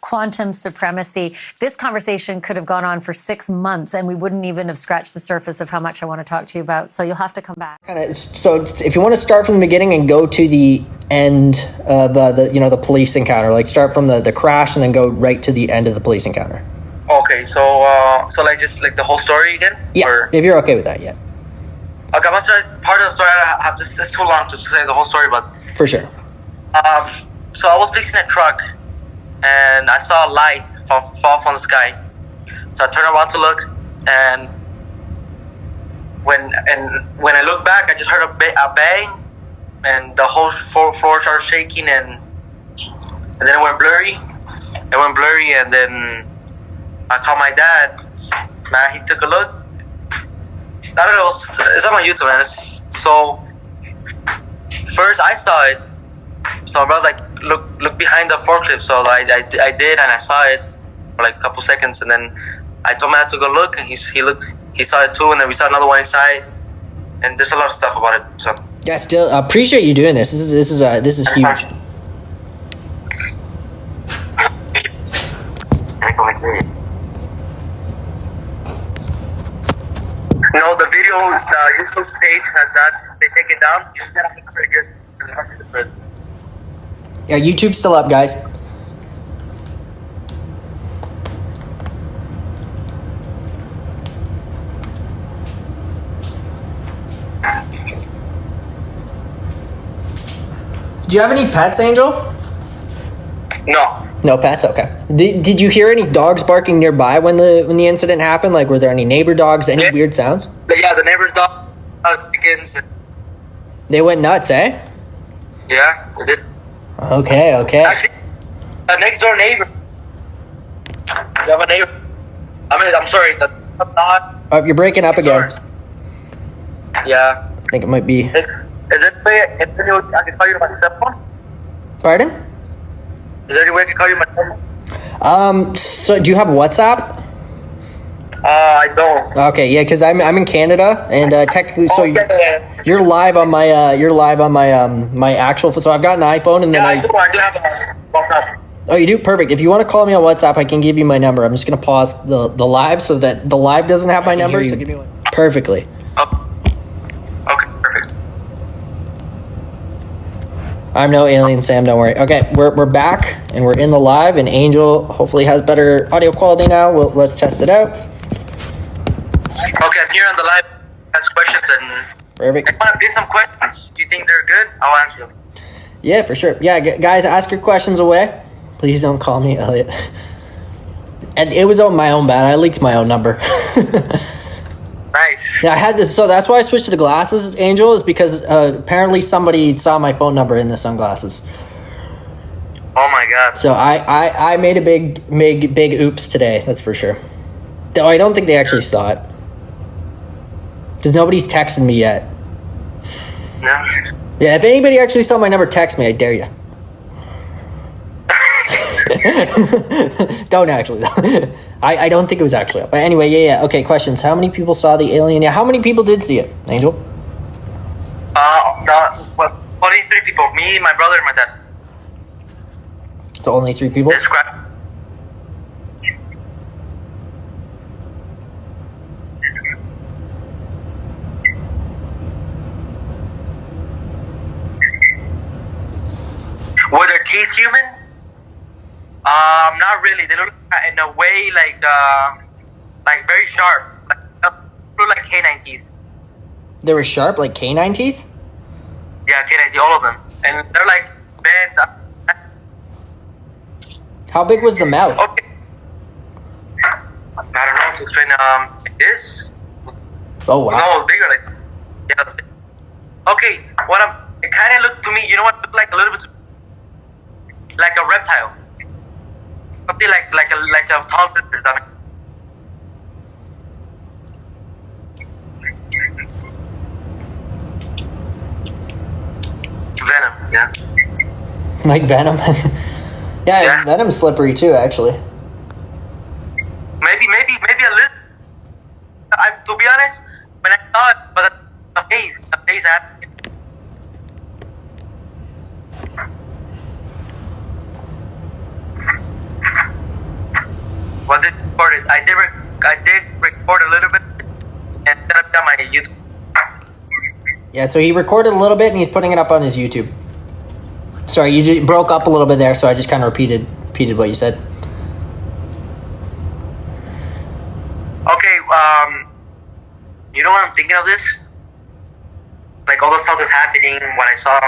Quantum Supremacy. This conversation could have gone on for 6 months and we wouldn't even have scratched the surface of how much I want to talk to you about. So you'll have to come back. So if you want to start from the beginning and go to the end of the police encounter, like start from the crash and then go right to the end of the police encounter. Okay, so like just like the whole story again? Yeah, or? If you're okay with that, yeah. Okay, part of the story I have just, it's too long to say the whole story, but For sure. so I was fixing a truck and I saw a light fall from the sky. So I turned around to look, and when I looked back, I just heard a bang, and the whole floor started shaking, and then it went blurry. And then I called my dad. Man, he took a look. I don't know. It's on my YouTube, man. So first I saw it. So my brother's like, look behind the forklift. So I did, and I saw it for like a couple seconds, and then I told my dad to go look, and he looked. He saw it too, and then we saw another one inside. And there's a lot of stuff about it. So Yeah, still appreciate you doing this. This is huge. No, the video, the YouTube page has that. They take it down. You gotta be pretty good. It's hard to spread. Yeah, YouTube's still up, guys. Do you have any pets, Angel? No. No pets. Okay. Did you hear any dogs barking nearby when the incident happened? Like, were there any neighbor dogs? Any weird sounds? Yeah, the neighbor's dog, chickens. They went nuts, eh? Yeah, they did. Okay. Actually, a next door neighbor. You have a neighbor. I'm sorry. The dog. Oh, you're breaking up again. Yeah. I think it might be. Is there any way I can call you on my cell phone? Pardon? Is there any way I can call you on my cell phone? So do you have WhatsApp? I don't. Okay, yeah, because I'm in Canada, and technically, so you're live on my my actual. So I've got an iPhone, and then I do have a WhatsApp. Oh, you do? Perfect. If you want to call me on WhatsApp, I can give you my number. I'm just gonna pause the live so that the live doesn't have my number. So give me one. Perfectly. Okay, perfect. I'm no alien, Sam. Don't worry. Okay, we're back and we're in the live, and Angel hopefully has better audio quality now. Let's test it out. Okay, I'm here on the live. Ask questions and. Perfect. I want to play some questions. Do you think they're good? I'll answer them. Yeah, for sure. Yeah, guys, ask your questions away. Please don't call me Elliot. And it was on my own bad. I leaked my own number. Nice. Yeah, I had this. So that's why I switched to the glasses, Angel, is because apparently somebody saw my phone number in the sunglasses. Oh my god. So I made a big oops today. That's for sure. Though I don't think they actually saw it. Because nobody's texted me yet. No. Yeah, if anybody actually saw my number, text me. I dare you. Don't actually, though. I don't think it was actually up. But anyway, yeah. Okay, questions. How many people saw the alien? Yeah, how many people did see it, Angel? Only 3 people. Me, my brother, and my dad. So only 3 people? Describe. Were their teeth human? Not really. They look in a way like very sharp. Look like canine teeth. They were sharp, like canine teeth? Yeah, canine teeth, all of them. And they're like bent. How big was the mouth? Okay. I don't know to explain. Like this. Oh wow. No, bigger. Like yeah. That's big. Okay. It kind of looked to me. You know what? It looked like a little bit like a reptile. Something like a tall lizard. Yeah. Like Venom. yeah, Venom's slippery too, actually. Maybe a little. To be honest, when I saw it, but a face happened. Was it recorded? I did record a little bit and set up on my YouTube. Yeah, so he recorded a little bit and he's putting it up on his YouTube. Sorry, you just broke up a little bit there, so I just kind of repeated what you said. Okay, you know what I'm thinking of this? Like all the stuff that's happening, what I saw.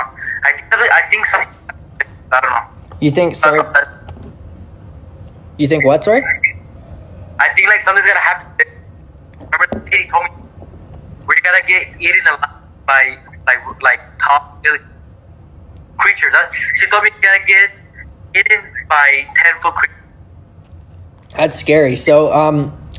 I think some. I don't know. You think? Sorry. You think what? Sorry. I think like something's gonna happen. Remember, the lady told me we're gonna get eaten alive by like top creatures. She told me we're gonna get eaten by 10-foot creatures. That's scary. So,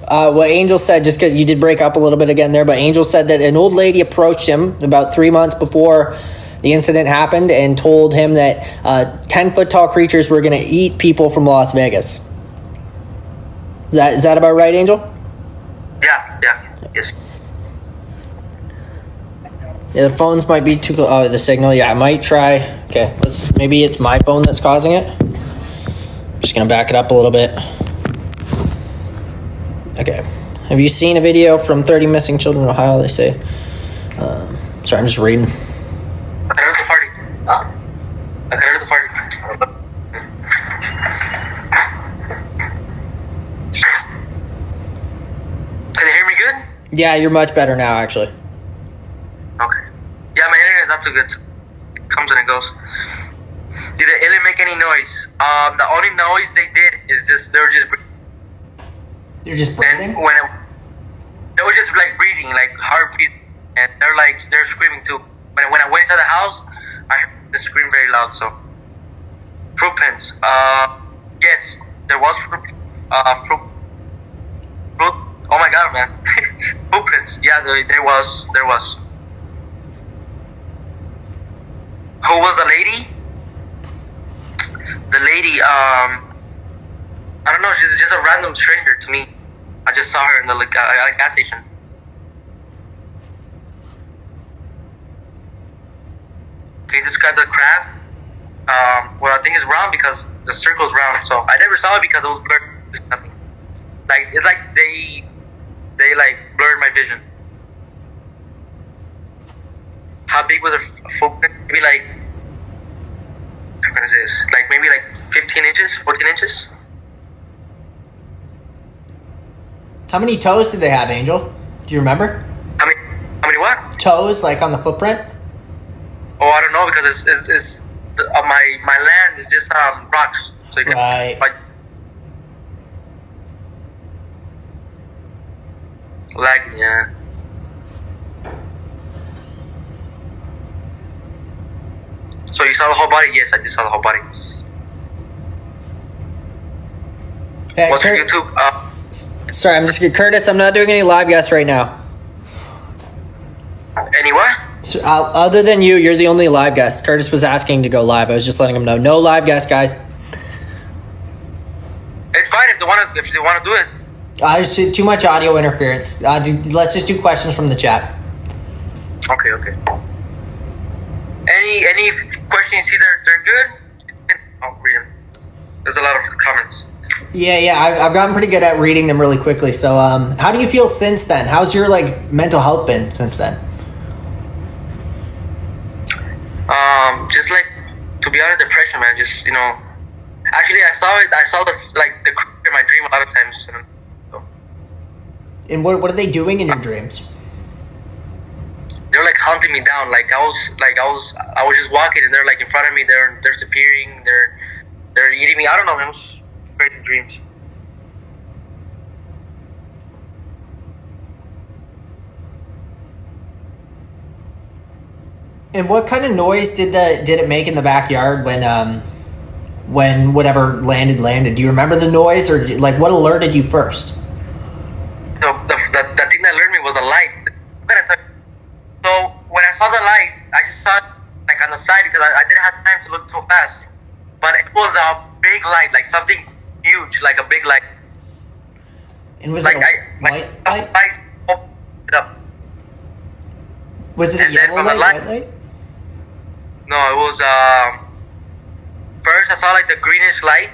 what Angel said, just because you did break up a little bit again there, but Angel said that an old lady approached him about 3 months before the incident happened and told him that 10-foot tall creatures were going to eat people from Las Vegas. Is that about right, Angel? Yeah, yes. Yeah, the phones might be too. Oh, the signal. Yeah, I might try. Okay, maybe it's my phone that's causing it. I'm just gonna back it up a little bit. Okay. Have you seen a video from 30 missing children in Ohio? They say. Sorry, I'm just reading. Can you hear me good? Yeah, you're much better now, actually. Okay. Yeah, my internet is not too good. It comes and it goes. Did the alien make any noise? The only noise they did is they were just breathing? And they were just like breathing, like hard breathing, and they're screaming too. When I went inside the house, I heard the scream very loud. So footprints. Yes, there was fruit. Oh my god, man. Footprints. Yeah, there was. Who was the lady? The lady, I don't know, she's just a random stranger to me. I just saw her in the gas station. Can you describe the craft? Well, I think it's round because the circle is round. So I never saw it because it was blurred. Nothing. Like it's like they like blurred my vision. How big was her footprint? Maybe like, what is this? Like maybe like 15 inches, 14 inches. How many toes did they have, Angel? Do you remember? How many what? Toes, like on the footprint? Oh, I don't know because it's my land is just rocks. So you can, like lagging, yeah. So you saw the whole body? Yes, I did saw the whole body. Hey, what's your YouTube? Sorry, I'm just Curtis. I'm not doing any live guests right now. Any what? So, other than you're the only live guest. Curtis was asking to go live. I was just letting him know. No live guests, guys. It's fine if they want to do it. There's too much audio interference. Let's just do questions from the chat. Okay. Any questions you see they're good? I'll read them. There's a lot of comments. Yeah. I've gotten pretty good at reading them really quickly. So, how do you feel since then? How's your mental health been since then? Just to be honest, depression, man. Just actually, I saw it. I saw this the creature in my dream a lot of times. And what are they doing in your dreams? They're hunting me down. I was just walking and they're in front of me. They're disappearing. They're eating me. I don't know. It was crazy dreams. And what kind of noise did it make in the backyard when whatever landed? Do you remember the noise or what alerted you first? No, the thing that alerted me was a light. So when I saw the light, I just saw a like on the side because I didn't have time to look so fast. But it was a big light, like something huge, like a big light. And was like it a white light? Opened it up. Was it a yellow light, white light? No, it was first I saw like the greenish light,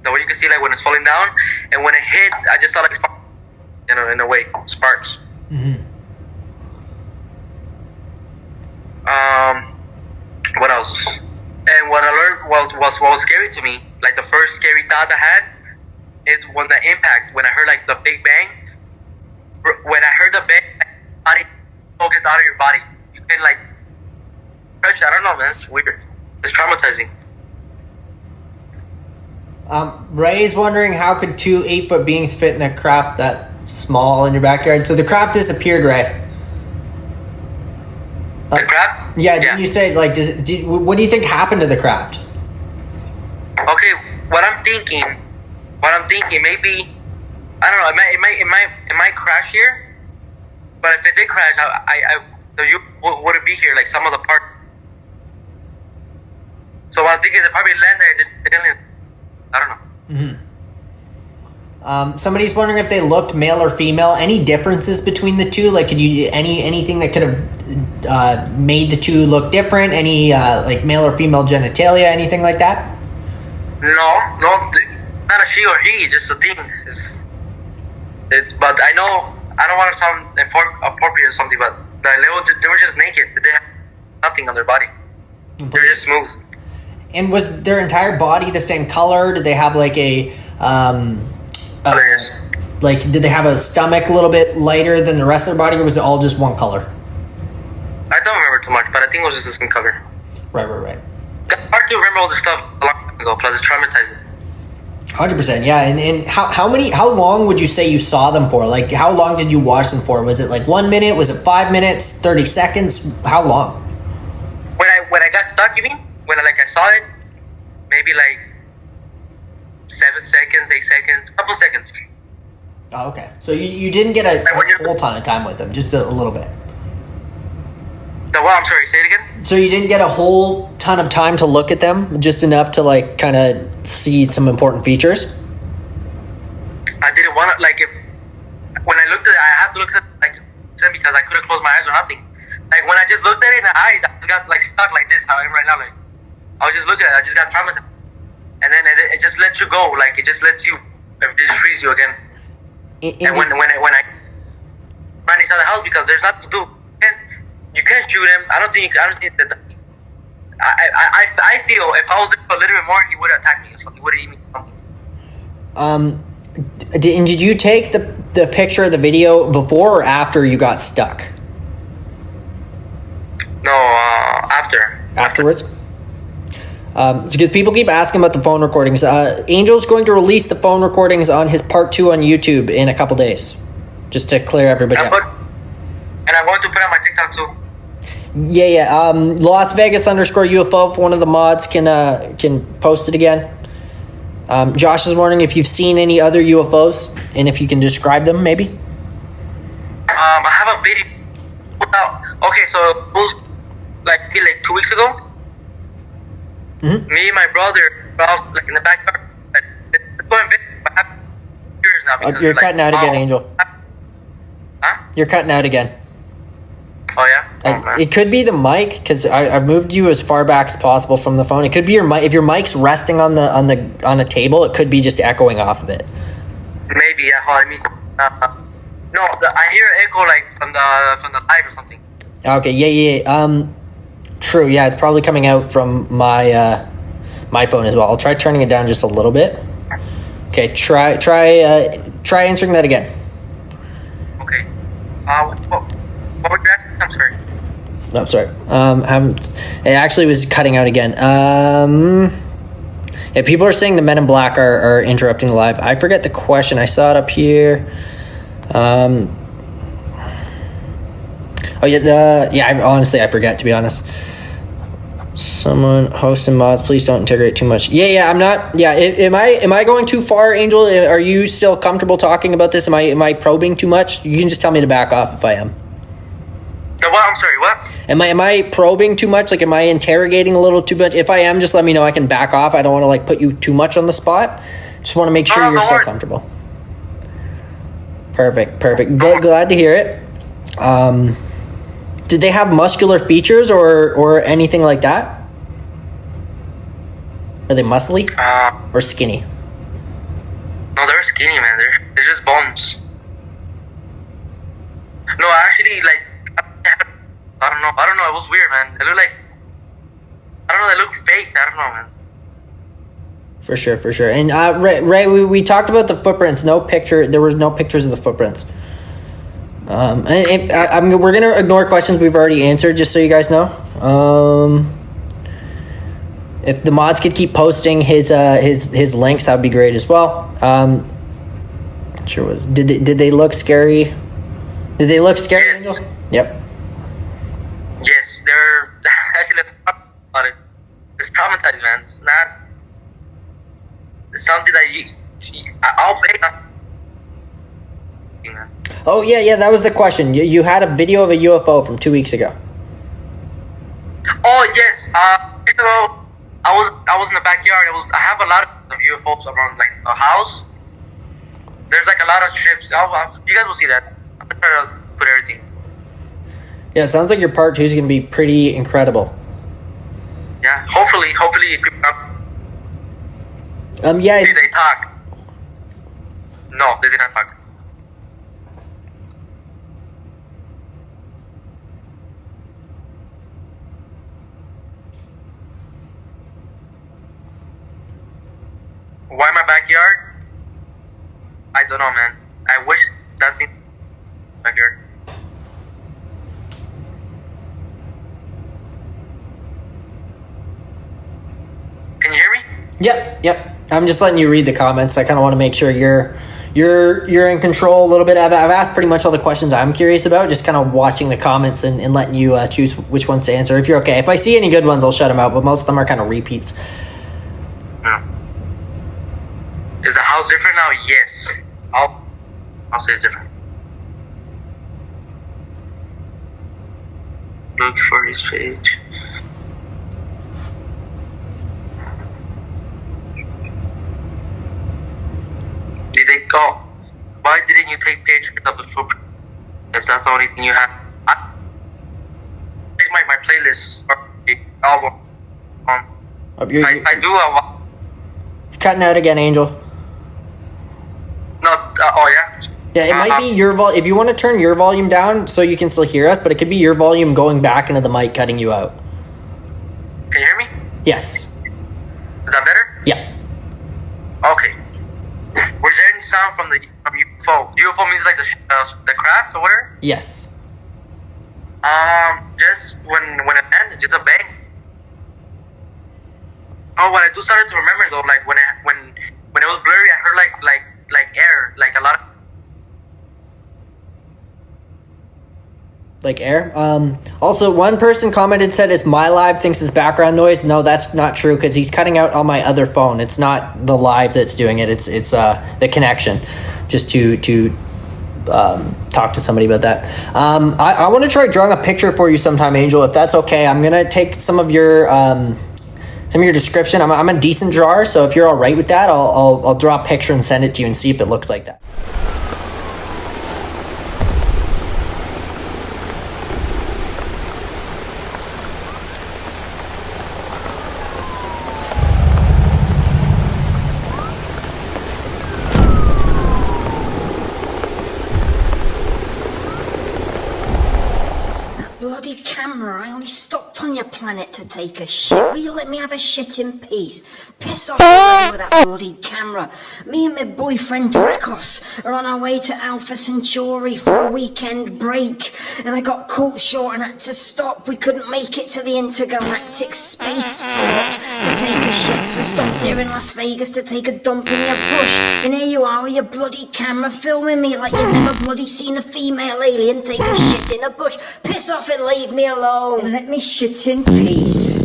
the one you can see like when it's falling down, and when it hit, I just saw like sparks, you know, in a way, sparks. What else? And what alert was scary to me, like the first scary thought I had is when the impact, when I heard like the big bang. When I heard the bang, body focus out of your body. You can like touch. I don't know, man. It's weird. It's traumatizing. Ray is wondering how could 2 8-foot beings fit in a craft that small in your backyard? So the craft disappeared, Ray. The craft? Yeah. Didn't you say like? What do you think happened to the craft? Okay, what I'm thinking, maybe I don't know. It might crash here, but if it did crash, you wouldn't be here. Like some of the part. So what I'm thinking is it probably land there. Just I don't know. Somebody's wondering if they looked male or female. Any differences between the two? Like, could you anything that could have made the two look different? Any like male or female genitalia? Anything like that? No, not a she or he. Just a thing. But I know I don't want to sound appropriate or something, but they were just naked. They had nothing on their body. They're just smooth. And was their entire body the same color? Did they have like a like, did they have a stomach a little bit lighter than the rest of their body, or was it all just one color? I don't remember too much, but I think it was just the skin color. Right. It's hard to remember all this stuff a long time ago, plus it's traumatizing. 100%, yeah. And how long would you say you saw them for? Like, how long did you watch them for? Was it like 1 minute? Was it 5 minutes? 30 seconds? How long? When I got stuck, you mean? When I saw it, maybe like 7 seconds, 8 seconds, couple seconds. Oh, okay. So you didn't get a whole ton of time with them, just a little bit. I'm sorry, say it again? So you didn't get a whole ton of time to look at them, just enough to like kind of see some important features? I didn't want to, like, when I looked at it, I had to look at it like because I couldn't close my eyes or nothing. Like when I just looked at it in the eyes, I just got like stuck like this, how I am right now. Like I was just looking at it, I just got traumatized. And then it just lets you go, like it just lets you, it just frees you again. And when I ran inside the house, because there's nothing to do. You can't shoot him. I don't think that. I feel if I was there for a little bit more, he would have attacked me or something. He would have eaten me something. Did you take the picture of the video before or after you got stuck? No, afterwards. Because people keep asking about the phone recordings. Angel's going to release the phone recordings on his part 2 on YouTube in a couple days, just to clear everybody up. And I'm going to put on my TikTok too. Yeah. Las Vegas _UFO, if one of the mods can post it again. Josh is wondering if you've seen any other UFOs and if you can describe them, maybe. I have a video. Okay, so it was maybe 2 weeks ago. Mm-hmm. Me and my brother were out in the backyard. It's going years now. You're cutting out again, Angel. Huh? You're cutting out again. Oh yeah. It could be the mic, because I've moved you as far back as possible from the phone. It could be your mic. If your mic's resting on a table, it could be just echoing off of it. Maybe, yeah. I mean, no, I hear echo like from the live or something. Okay, yeah. True, yeah. It's probably coming out from my my phone as well. I'll try turning it down just a little bit. Okay, try answering that again. Okay. What were you asking? I'm sorry. No, I'm sorry. It actually was cutting out again. Yeah, people are saying the Men in Black are interrupting the live. I forget the question. I saw it up here. Honestly, I forget, to be honest. Someone hosting mods, please don't integrate too much. Yeah, I'm not. Yeah, am I going too far, Angel? Are you still comfortable talking about this? Am I probing too much? You can just tell me to back off if I am. I'm sorry, what? Am I probing too much? Like, am I interrogating a little too much? If I am, just let me know. I can back off. I don't want to like put you too much on the spot. Just want to make sure you're still comfortable. Perfect. Glad to hear it. Did they have muscular features or anything like that? Are they muscly or skinny? No, they're skinny, man. They're just bones. No, actually, like, I don't know. It was weird, man. They look like, I don't know. They look fake. I don't know, man. For sure. And Ray, we talked about the footprints. There was no pictures of the footprints. We're gonna ignore questions we've already answered, just so you guys know. If the mods could keep posting his links, that would be great as well. Sure was. Did they look scary? Did they look scary? Yes. Yep. Yes, they're actually. Let's talk about it. It's traumatized, man. It's not. It's something that I'll pay. Oh yeah, that was the question. You had a video of a UFO from 2 weeks ago. Oh yes, so I was in the backyard. I have a lot of UFOs around like a house. There's like a lot of strips. You guys will see that. I'm gonna try to put everything. Yeah, it sounds like your part 2 is gonna be pretty incredible. Yeah, hopefully people. Yeah. Did they talk? No, they did not talk. Why my backyard? I don't know, man. I wish that thing backyard. Can you hear me? Yep. I'm just letting you read the comments. I kind of want to make sure you're in control a little bit. I've asked pretty much all the questions I'm curious about. Just kind of watching the comments and letting you choose which ones to answer. If you're okay. If I see any good ones, I'll shut them out. But most of them are kind of repeats. Is the house different now? Yes. I'll say it's different. Look for his page. Did they go? Why didn't you take pictures of the footprint? If that's the only thing you have. I take my playlist or the album. I do a. Cutting out again, Angel. No, oh yeah. Yeah, it might be your volume. If you want to turn your volume down so you can still hear us, but it could be your volume going back into the mic, cutting you out. Can you hear me? Yes. Is that better? Yeah. Okay. Was there any sound from UFO? UFO means like the craft or whatever? Yes. Just when it ended, just a bang. Oh, what I do started to remember though, like when it was blurry, I heard like air, like a lot of. Like air. Also, one person commented, said it's my live thinks it's background noise. No, that's not true because he's cutting out on my other phone. It's not the live that's doing it. It's the connection. Just to talk to somebody about that. I want to try drawing a picture for you sometime, Angel, if that's okay. I'm gonna take some of your description. I'm a decent drawer, so if you're all right with that, I'll draw a picture and send it to you and see if it looks like that. Bloody camera, I only stopped on your planet to take a shit. Will you let me have a shit in peace? Piss off already with that bloody camera. Me and my boyfriend Dracos are on our way to Alpha Centauri for a weekend break, and I got caught short and had to stop. We couldn't make it to the intergalactic spaceport to take a shit, so we stopped here in Las Vegas to take a dump in your bush. And here you are with your bloody camera filming me like you've never bloody seen a female alien take a shit in a bush. Piss off and leave me alone and let me shit in peace.